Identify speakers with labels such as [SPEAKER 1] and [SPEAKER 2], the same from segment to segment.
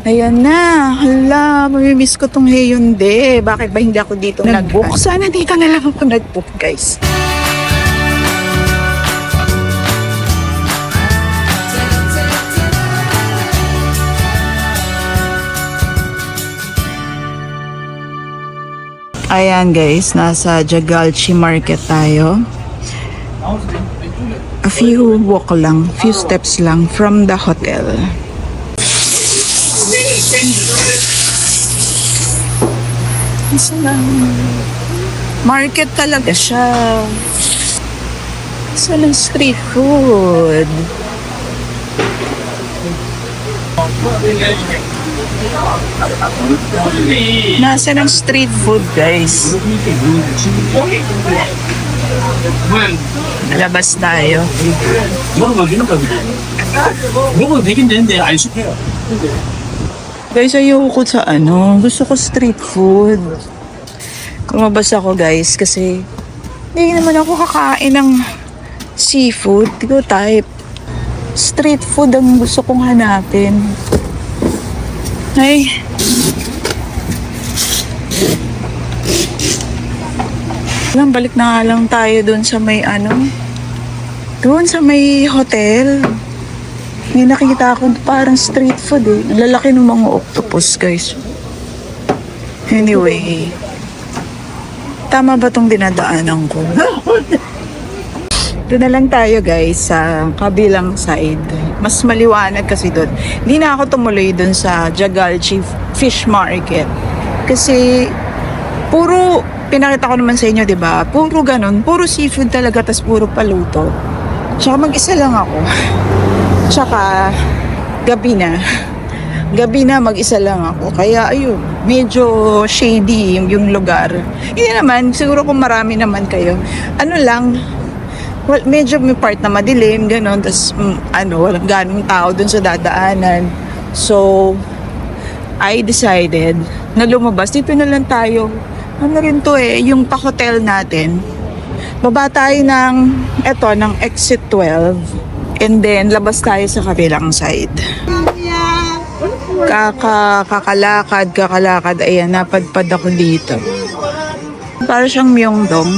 [SPEAKER 1] Ayan na. Hala, mamimiss ko tong Hyundai. Bakit ba hindi ako dito nag-book? Sana dito na lang ako nag-book, guys. Ayan guys, nasa Jagalchi Market tayo. A few walk lang, few steps lang from the hotel. Market talaga siya. Saan ang street food? Nasaan ang street food, guys? Labas tayo. Guys, ayoko sa gusto ko street food. Kumabas ako, guys, kasi hindi naman ako kakain ng seafood. Hindi ko type. Street food ang gusto kong hanapin. Ay. Balik na nga lang tayo doon sa may doon sa may hotel. May nakita ako parang street food eh. Ang lalaki ng mga octopus, guys. Anyway. Tama ba tong dinadaanan ko? Doon na lang tayo, guys, sa kabilang side. Mas maliwanag kasi doon. Hindi na ako tumuloy doon sa Jagalchi Fish Market. Kasi puro, pinakita ko naman sa inyo, di ba? Puro ganun. Puro seafood talaga, tas puro paluto. Tsaka mag-isa lang ako. Tsaka gabi na. Gabi na, mag-isa lang ako. Kaya ayun, medyo shady yung lugar. Hindi naman, siguro kung marami naman kayo. Well, medyo may part na madilim, gano'n. Tapos, walang ganong tao dun sa dadaanan. So, I decided na lumabas. Dito na lang tayo. Ano rin to yung pa-hotel natin. Baba tayo ng exit 12. And then, labas tayo sa kabilang side. Kakalakad. Ayan, napadpad ako dito. Para siyang Myeongdong.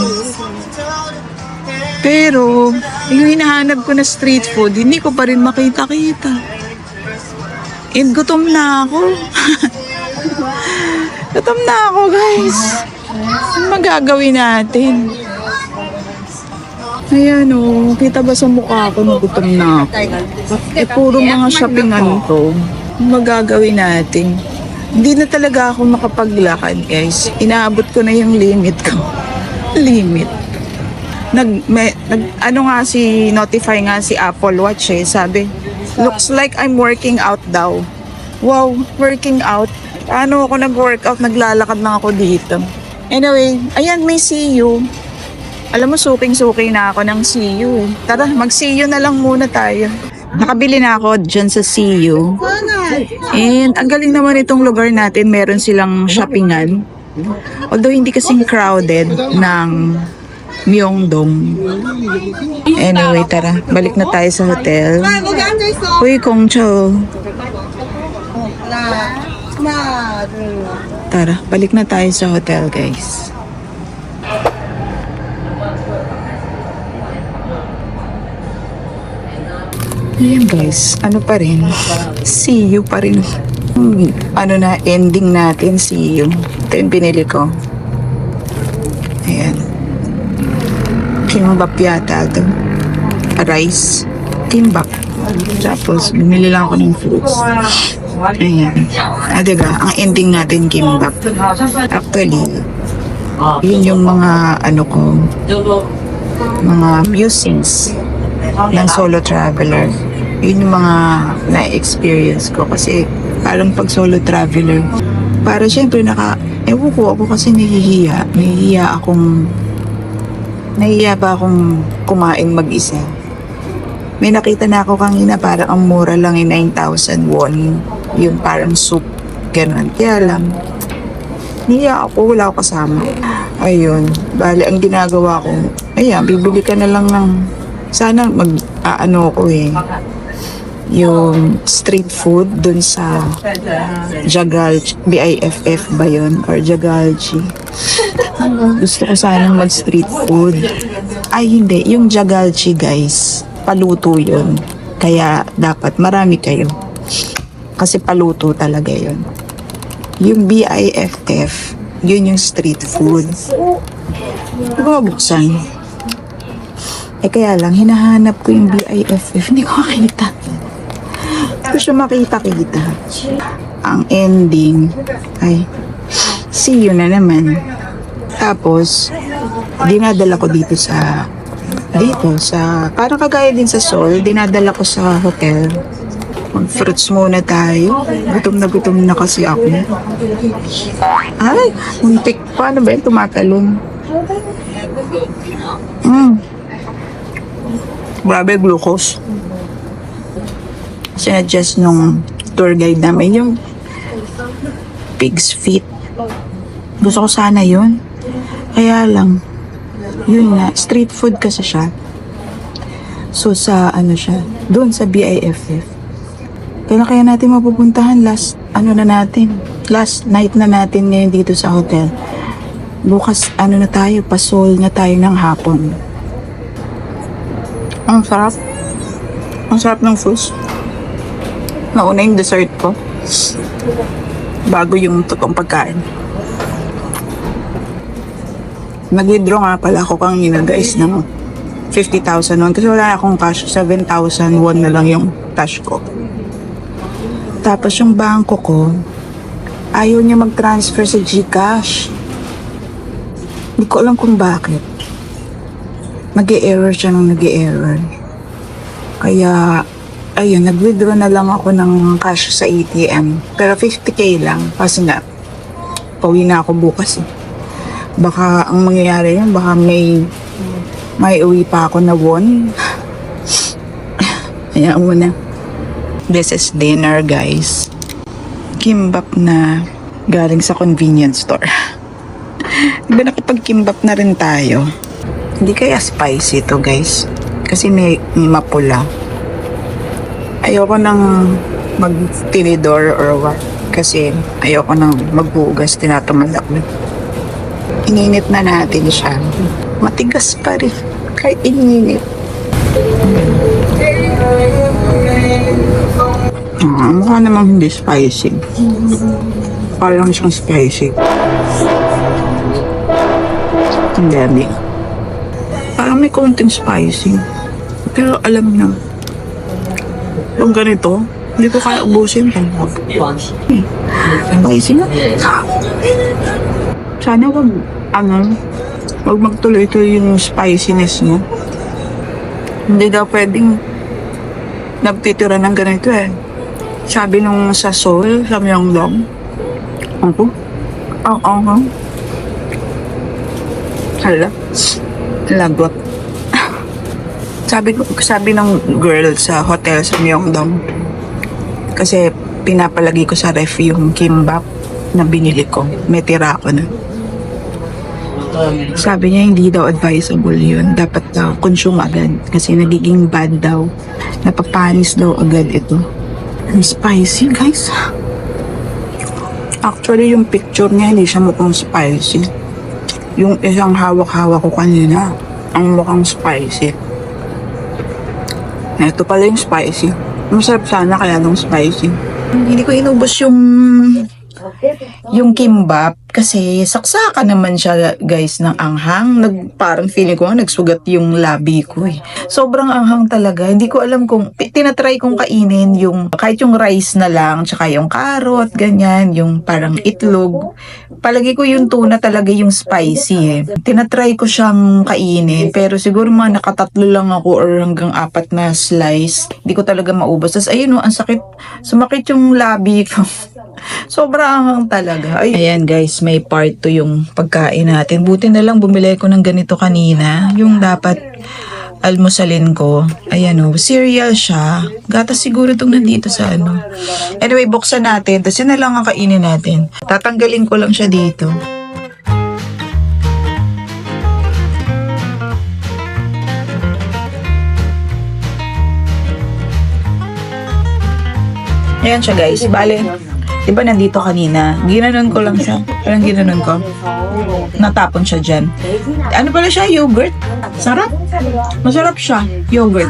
[SPEAKER 1] Pero, yung hinahanap ko na street food, hindi ko pa rin makita-kita. And gutom na ako. Gutom na ako, guys. Ano magagawin natin? Ayan kita ba sa mukha ko na gutom na ako? Puro mga shoppingan to. Ano magagawin natin? Hindi na talaga ako makapaglakad, guys. Inaabot ko na yung limit ko. Limit. Notify nga si Apple Watch sabi, looks like I'm working out daw. Wow, working out. Paano ako nag-workout? Naglalakad lang ako dito. Anyway, ayan, may CU. Alam mo, suking-suki na ako ng CU. Tara, mag-CU na lang muna tayo. Nakabili na ako dyan sa CU. And ang galing naman itong lugar natin, meron silang shoppingan. Although hindi kasing crowded ng Myeongdong. Anyway, tara. Balik na tayo sa hotel. Uy, Kongcho. Tara, balik na tayo sa hotel, guys. Ayan, guys. Ano pa rin? See you pa rin. Ending natin, see you. Ito yung pinili ko. Ayan. Kimbap yata ito. Rice. Kimbap. Tapos, bumili lang ako ng fruits. Ayan. Diba? Ang ending natin, kimbap. Actually, yun yung mga, mga musings ng solo traveler. Yun yung mga na-experience ko. Kasi, parang pag solo traveler, para syempre ewan ko, ako kasi nahihiya pa akong kumain mag-isa. May nakita na ako kanina, parang ang mura lang 9,000 won. Yun parang soup. Ganun. Kaya lang, nahihiya ako, wala ako kasama. Ayun. Bali, ang ginagawa ko, bibili ka na lang ng, sana yung street food dun sa Jagalchi, BIFF ba yun? Or Jagalchi. Gusto ko sanang mag-street food. Ay, hindi. Yung Jagalchi, guys, paluto yun. Kaya dapat marami kayo. Kasi paluto talaga yun. Yung BIFF, yun yung street food. Hindi ko mabuksan. Eh kaya lang, hinahanap ko yung BIFF. Hindi ko makita. Hindi ko siya makita-kita. Ang ending ay, see you na naman. Tapos, dinadala ko dito sa, parang kagaya din sa Seoul, dinadala ko sa hotel. Mag-fruits muna tayo. Gutom na kasi ako. Ay, muntik pa. Ano ba yun? Tumatalon. Grabe, glucose. Sinuggest nung tour guide namin yung pig's feet. Gusto ko sana yun. Kaya lang, yun nga, street food kasi siya. So sa ano siya, doon sa BIFF. Kaya natin mapupuntahan last night na natin ngayon dito sa hotel. Bukas na tayo, pa-Seoul na tayo ng hapon. Ang sarap. Ang sarap ng fruits. Nauna yung dessert ko. Bago yung totoong pagkain. Nag-withdraw nga pala ako kanina guys ng 50,000 won. Kasi wala akong cash. 7,000 won na lang yung cash ko. Tapos yung bangko ko, ayaw niya mag-transfer sa GCash. Hindi ko alam kung bakit. Nag-e-error siya nung nag-e-error. Kaya, ayun, nag-withdraw na lang ako ng cash sa ATM. Pero 50k lang. Kasi nga, pauwi na ako bukas eh. Baka ang mangyayari yun, baka may uwi pa ako na won. Ayan muna. This is dinner, guys. Kimbap na galing sa convenience store. Diba nakapag-kimbap na rin tayo? Hindi kaya spicy to, guys. Kasi may mapula. Ayoko nang mag-tinidor or what. Kasi ayoko nang magbugas, tinatamad ako. Ininit na natin siya. Matigas pa rin. Kahit ininit. Mukha namang hindi spicy. Parang siyang spicy. Hindi. Parang may konting spicy. Pero alam niyo, yung ganito, hindi ko kaya ubusin. Spicy na. Sana wag magtuloy-tuloy yung spiciness mo. Hindi daw pwedeng nagtitira ng ganito eh. Sabi nung sa Seoul, sa Myeongdong. Ako? Oo. Hala. Lagot. Sabi ng girl sa hotel sa Myeongdong. Kasi pinapalagi ko sa ref yung kimbap na binili ko. May tira ako na. Sabi niya hindi daw advisable yun. Dapat daw consume agad. Kasi nagiging bad daw. Napapanis daw agad ito. Ang spicy, guys. Actually, yung picture niya, hindi siya mukhang spicy. Yung isang hawak-hawak ko kanina, ang mukhang spicy. Ito pala yung spicy. Masarap sana kaya nung spicy. Hindi ko inubos yung kimbap kasi saksakan naman siya guys ng anghang. Parang feeling ko nagsugat yung labi ko eh. Sobrang anghang talaga. Hindi ko alam kung tinatry kong kainin yung kahit yung rice na lang tsaka yung carrot, ganyan, yung parang itlog. Palagi ko yung tuna talaga yung spicy eh. Tinatry ko siyang kainin pero siguro mga nakatatlo lang ako or hanggang 4 na slice. Hindi ko talaga maubos. Tapos ayun ang sakit. Sumakit yung labi ko. Sobrang anghang talaga. Ay. Ayan guys, may part 2 yung pagkain natin. Buti na lang bumili ko ng ganito kanina. Yung dapat almusalin ko. Ayan o, cereal siya. Gatas siguro itong nandito sa ano. Anyway, buksan natin. Tapos yun na lang ang kainin natin. Tatanggalin ko lang siya dito. Ayan siya guys. Bale, diba nandito kanina? Ginanon ko lang siya. Parang ginanon ko. Natapon siya dyan. Ano pala siya? Yogurt? Sarap. Masarap siya. Yogurt.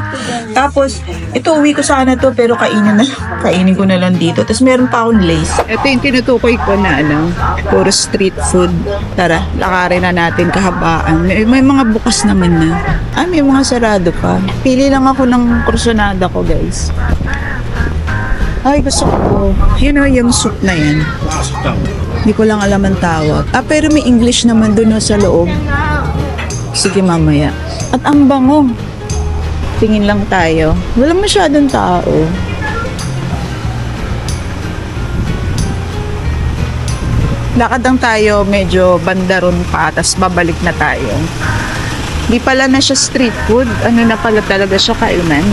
[SPEAKER 1] Tapos, ito uwi ko sana to pero kainin ko na lang dito. Tapos meron pa akong lace. Ito yung tinutukoy ko na puro street food. Tara, lakarin na natin kahabaan. May mga bukas naman na. May mga sarado pa. Pili lang ako ng kursunada ko guys. Ay, gusto ko. Yung soup na yan. Hindi ko lang alam ang tawag. Pero may English naman dun sa loob. Sige, mamaya. At ang bango. Tingin lang tayo. Wala masyadong tao. Lakad lang tayo, medyo bandaron pa, tas babalik na tayo. Di pala na siya street food. Ano na pala talaga siya kainan.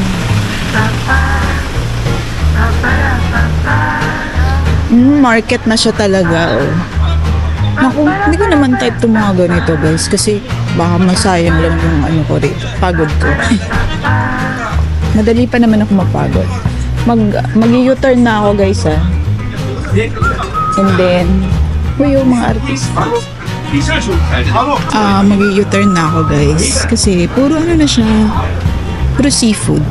[SPEAKER 1] Market na siya talaga. Naku, hindi ko naman type itong mga ganito guys. Kasi baka masayang lang yung ko rito. Pagod ko. Madali pa naman ako mapagod. Mag-u-turn na ako guys And then, yung mga artista. Mag-u-turn na ako guys. Kasi puro na siya. Puro seafood.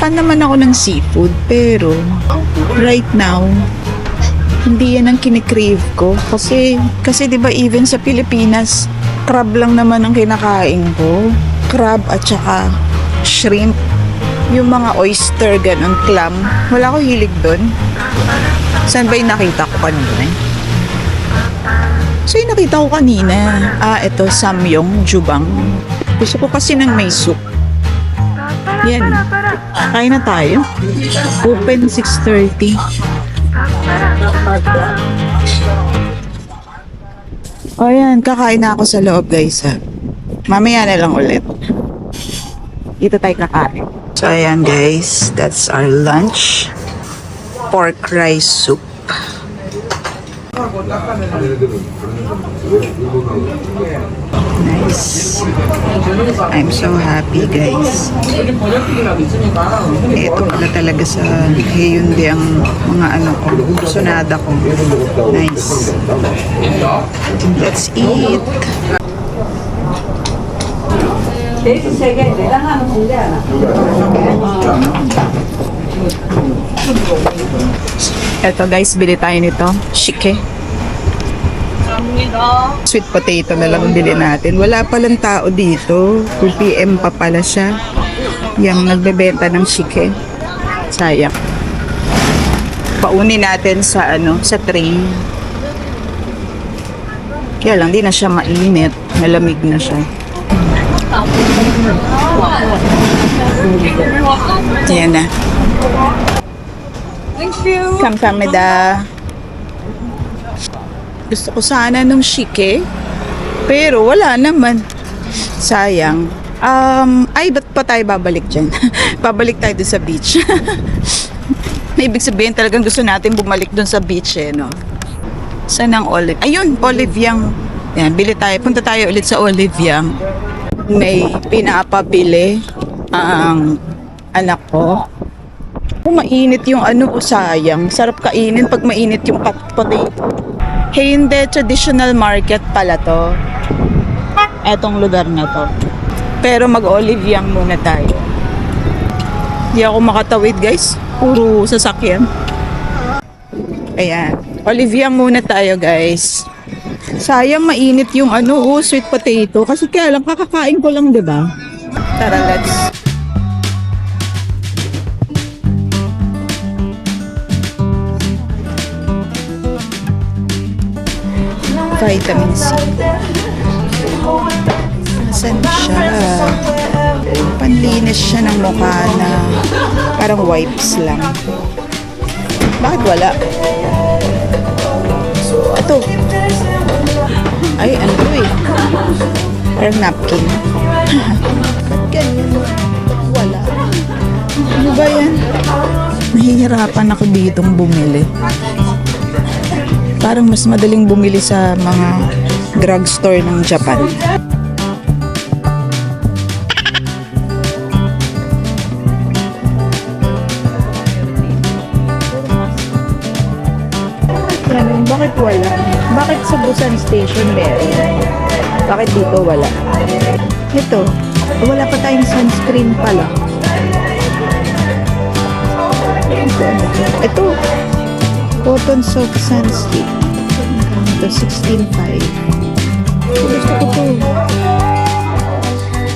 [SPEAKER 1] Fan naman ako ng seafood, pero right now, hindi yan ang kinikrave ko. Kasi 'di ba even sa Pilipinas, crab lang naman ang kinakain ko. Crab at saka shrimp. Yung mga oyster, ganun, clam. Wala ko hilig doon. Saan ba yung nakita ko kanina? So yung nakita ko kanina, ito, samyong, jubang. Gusto ko kasi ng may soup. Yan. Kain na tayo. Open 6:30. Ayan, kakain na ako sa loob guys Mamaya na lang ulit. Dito tayo kakain. So ayan guys, that's our lunch. Pork rice soup. Nice. I'm so happy guys. Ito pala talaga sa Hyundai ang mga ko, sunada ko. Nice. Let's eat. Ito guys, bili tayo nito. Shike. Sweet potato na lang bili natin. Wala palang tao dito. 2 PM pa pala siya. Yung nagbebenta ng shike. Sayang. Paunin natin sa sa tray. Kaya lang, di na siya mainit. Malamig na siya. Yan na. Thank you. Kamkamida. Gusto ko sana nung shike, pero wala naman. Sayang. Ba't pa tayo babalik dyan? Babalik tayo dun sa beach. Ibig sabihin talagang gusto natin bumalik dun sa beach no? Saan ang Olive? Ayun, Olive Young. Yan, bili tayo. Punta tayo ulit sa Olive Young. May pinapabili ang anak ko. Kung mainit yung sayang. Sarap kainin pag mainit yung potato. Hyundai traditional market pala to. Etong lugar na to. Pero mag-Olive Young muna tayo. Hindi ako makatawid guys. Puro sasakyan. Ayan. Olive Young muna tayo guys. Sayang mainit yung sweet potato. Kasi kaya lang kakakain ko lang, diba? Tara, let's. Vitamin C. Nasaan siya? Panlinis siya ng mukha na parang wipes lang. Bakit wala? Ito. Ay, ano to parang napkin. Ganyan. Wala. Ano ba yan? Nahihirapan ako ditong bumili. Parang mas madaling bumili sa mga drugstore ng Japan. Ano, bakit wala? Bakit sa Busan Station meron? Bakit dito wala? Ito, wala pa tayong sunscreen pala. Ito, cotton soft sunstick. Ito, 16.5. Gusto ko to.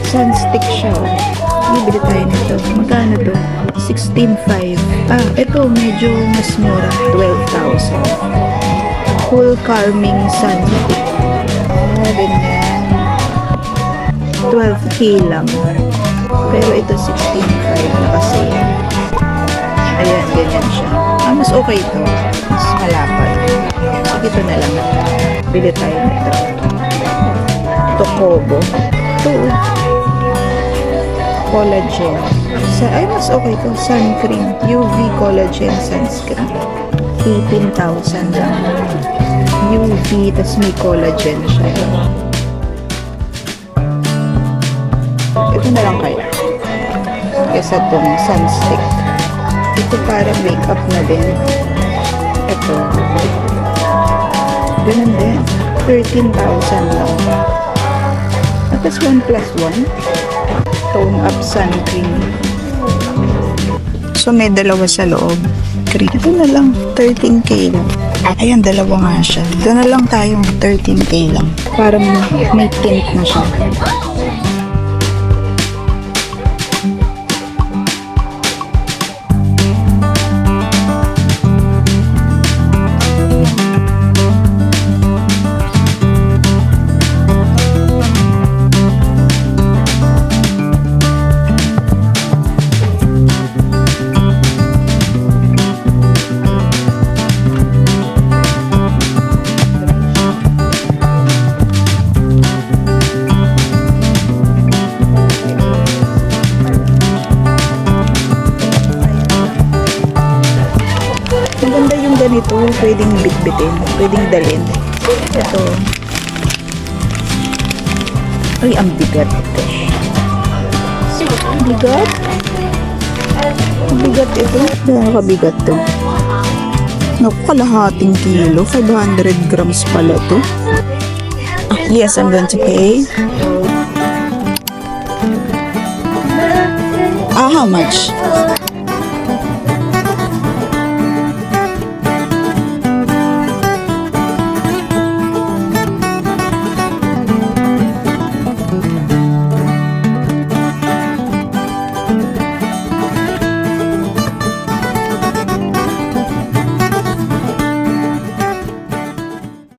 [SPEAKER 1] Sunstick siya. Bibili tayo nito. Magkano to? 16.5. Ito, medyo mas mura. 12,000. Cool calming sunstick. Ganyan. 12K lang. Pero ito 16.5 na kasi. Ayan, ganyan siya. Mas okay ito. Mas malapad. Sige, ito na lang. Bili tayo nito. Ito, Kobo. Ito, collagen. Mas okay ito. Sun cream. UV collagen sunscreen. 18,000 lang. UV, tas may collagen siya. Ito na lang kaya. Kesa itong sunstick. Ito parang makeup na din. Ito. Ganun din. 13,000 lang. Tapos 1+1. Tone up sun cream. So may dalawa sa loob. Ito na lang. 13K lang. Ayan, dalawa nga siya. Ito na lang tayong 13K lang. Parang may tint na siya. Maganda yung ganito, pwedeng bitbitin, pwedeng dalhin. Ito. Ay, ang bigat ito. Ang bigat? Ang bigat ito. Nakakabigat to. Naku, kalahating kilo. 500 grams pala to. Yes, I'm going to pay. How much?